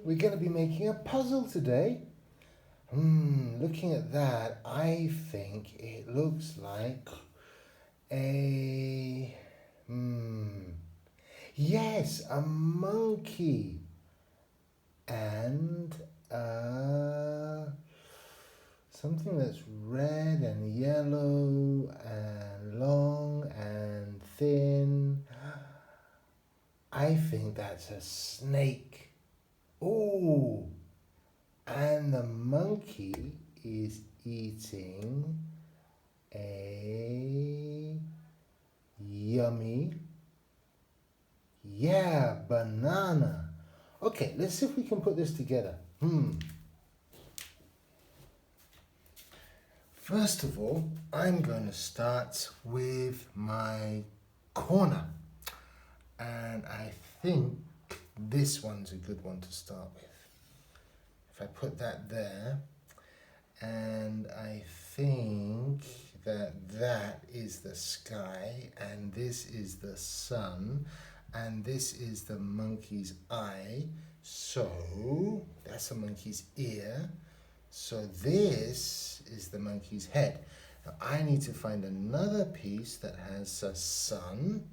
we're going to be making a puzzle today. Looking at that, I think it looks like a, yes, a monkey and something that's red and yellow and long and thin. I think that's a snake. Oh, and the monkey is eating a yummy, banana. Okay, let's see if we can put this together. First of all, I'm going to start with my corner. And I think this one's a good one to start with. If I put that there, and I think that is the sky, and this is the sun, and this is the monkey's eye. So that's a monkey's ear. So this is the monkey's head. Now I need to find another piece that has a sun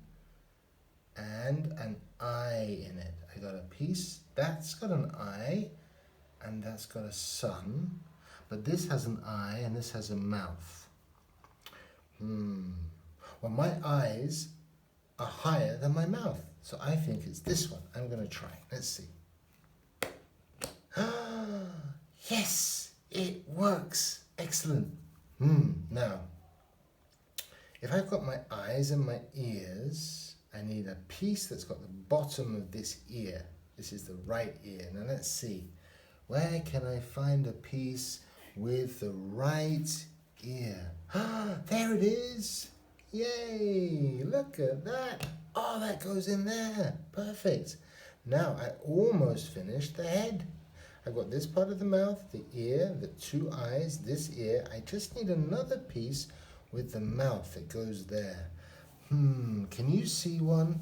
and an eye in it. I got a piece that's got an eye and that's got a sun, but this has an eye and this has a mouth. Well, my eyes are higher than my mouth, so I think it's this one. I'm going to try. Let's see. Yes, it works. Excellent. Now, if I've got my eyes and my ears, I need a piece that's got the bottom of this ear. This is the right ear. Now let's see. Where can I find a piece with the right ear? There it is. Yay, look at that. Oh, that goes in there. Perfect. Now I almost finished the head. I've got this part of the mouth, the ear, the two eyes, this ear. I just need another piece with the mouth that goes there. Can you see one?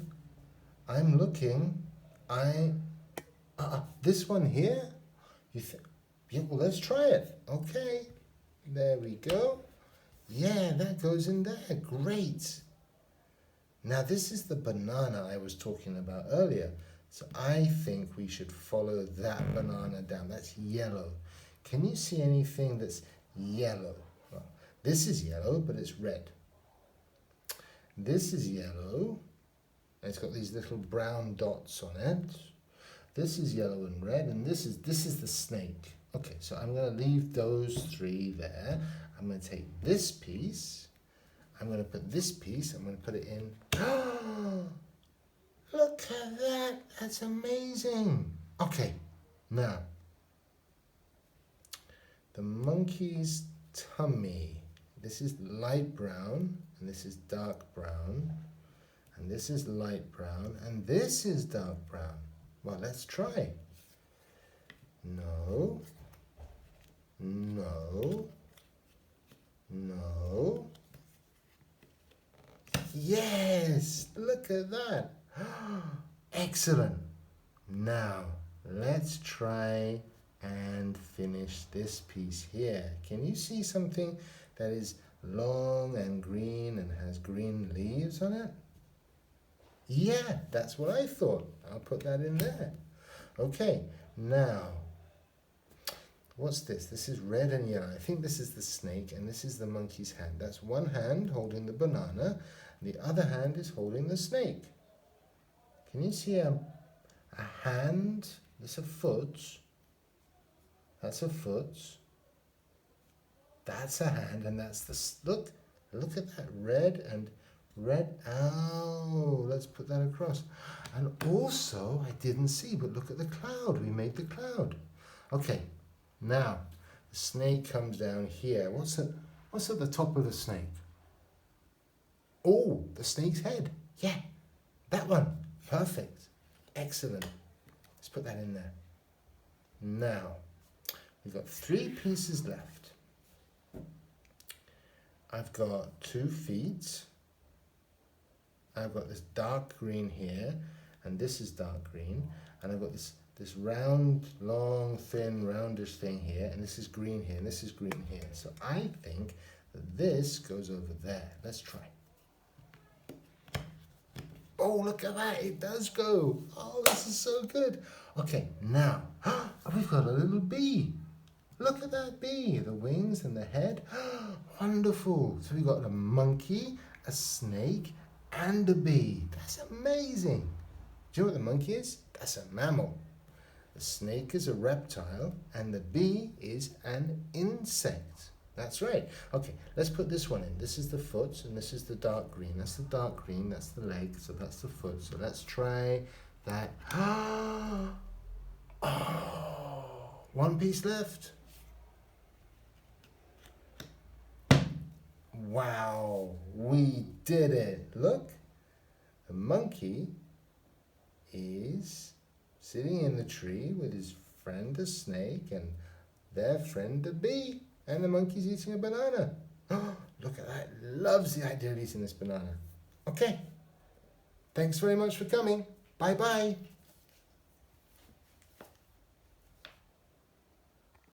I'm looking. This one here? Yeah, well, let's try it. Okay, there we go. Yeah, that goes in there. Great. Now, this is the banana I was talking about earlier. So I think we should follow that banana down. That's yellow. Can you see anything that's yellow? Well, this is yellow, but it's red. This is yellow. It's got these little brown dots on it. This is yellow and red, and this is the snake. Okay, so I'm going to leave those three there. I'm going to take this piece. I'm going to put this piece. I'm going to put it in. Look at that. That's amazing. Okay, now, the monkey's tummy. This is light brown, and this is dark brown, and this is light brown, and this is dark brown. Well, let's try. No, no, no. Yes, look at that. Excellent. Now, let's try and finish this piece here. Can you see something that is long and green and has green leaves on it? Yeah, that's what I thought. I'll put that in there. Okay, now, what's this? This is red and yellow. I think this is the snake and this is the monkey's hand. That's one hand holding the banana, and the other hand is holding the snake. Can you see a hand? That's a foot. That's a foot. That's a hand, and that's the, look at that red and red. Oh, let's put that across. And also, I didn't see, but look at the cloud. We made the cloud. Okay, now the snake comes down here. What's at the top of the snake? Oh, the snake's head. Yeah, that one. Perfect. Excellent. Let's put that in there. Now, we've got 3 pieces left. I've got 2 feet. I've got this dark green here, and this is dark green, and I've got this this round, long, thin, roundish thing here, and this is green here, and this is green here. So I think that this goes over there. Let's try. Oh, look at that, it does go. Oh, this is so good. Okay, now, we've got a little bee. Look at that bee, the wings and the head. Wonderful. So we've got a monkey, a snake, and a bee. That's amazing. Do you know what the monkey is? That's a mammal. The snake is a reptile, and the bee is an insect. That's right. Okay, let's put this one in. This is the foot, and this is the dark green. That's the dark green, that's the leg, so that's the foot. So let's try that. Oh, one piece left. Wow, we did it. Look, the monkey is sitting in the tree with his friend the snake and their friend the bee. And the monkey's eating a banana. Oh, look at that. Loves the idea of eating this banana. Okay. Thanks very much for coming. Bye-bye.